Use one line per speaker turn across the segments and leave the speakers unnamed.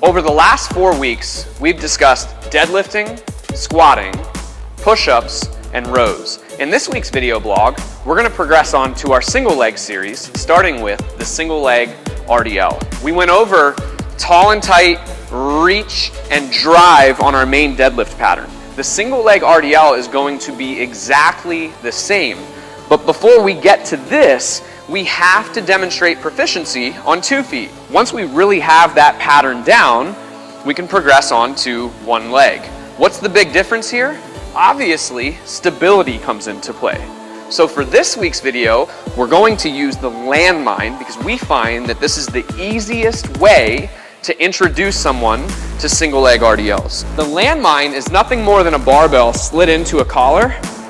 Over the last 4 weeks, we've discussed deadlifting, squatting, push-ups, and rows. In this week's video blog, we're going to progress on to our single leg series, starting with the single leg RDL. We went over tall and tight, reach, and drive on our main deadlift pattern. The single leg RDL is going to be exactly the same. But before we get to this, we have to demonstrate proficiency on 2 feet. Once we really have that pattern down, we can progress on to 1 leg. What's the big difference here? Obviously, stability comes into play. So for this week's video, we're going to use the landmine because we find that this is the easiest way to introduce someone to single leg RDLs. The landmine is nothing more than a barbell slid into a collar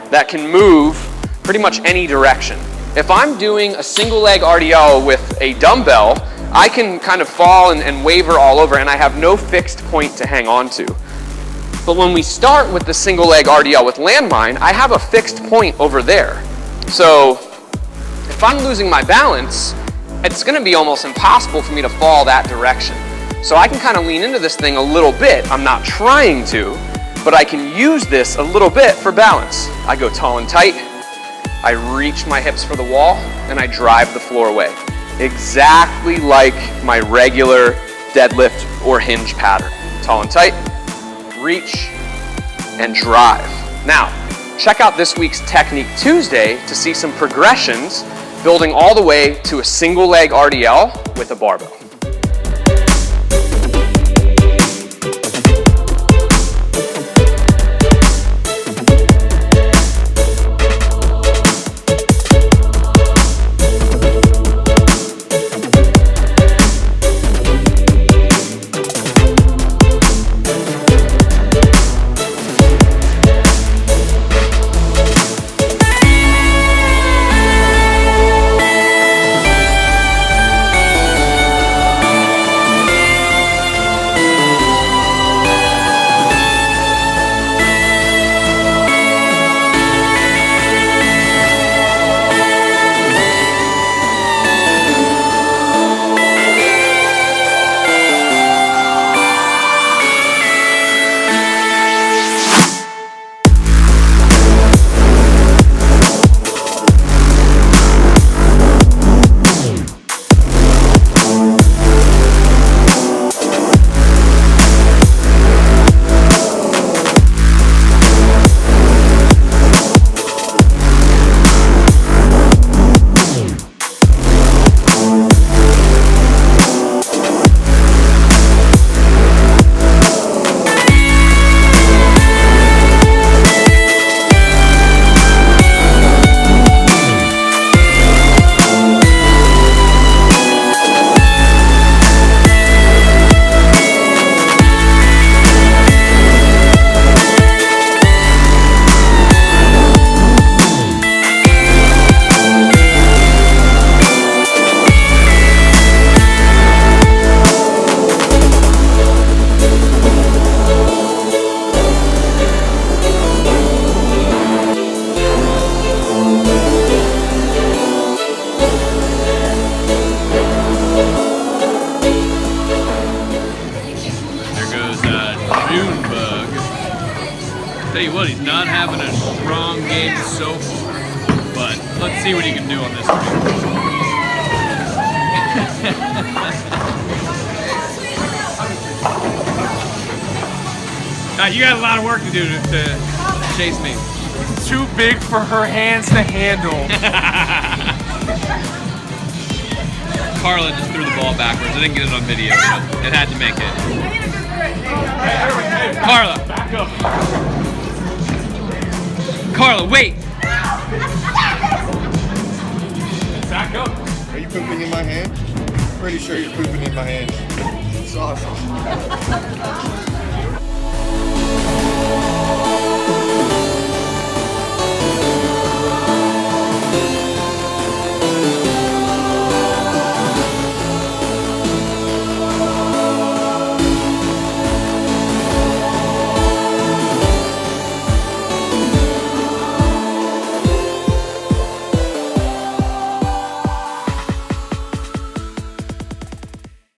that can move pretty much any direction. If I'm doing a single leg RDL with a dumbbell, I can kind of fall and waver all over and I have no fixed point to hang on to. But when we start with the single leg RDL with landmine, I have a fixed point over there. So if I'm losing my balance, it's gonna be almost impossible for me to fall that direction. So I can kind of lean into this thing a little bit. I'm not trying to, but I can use this a little bit for balance. I go tall and tight, I reach my hips for the wall, and I drive the floor away. Exactly like my regular deadlift or hinge pattern. Tall and tight, reach, and drive. Now, check out this week's Technique Tuesday to see some progressions building all the way to a single leg RDL with a barbell.
Tell you what, he's not having a strong game so far, but let's see what he can do on this streak. You got a lot of work to do to chase me.
Too big for her hands to handle.
Carla just threw the ball backwards. I didn't get it on video, but it had to make it. Carla!
Back up.
Carla, wait!
Back up.
Are you pooping in my hand? Pretty sure you're pooping in my hand. It's awesome.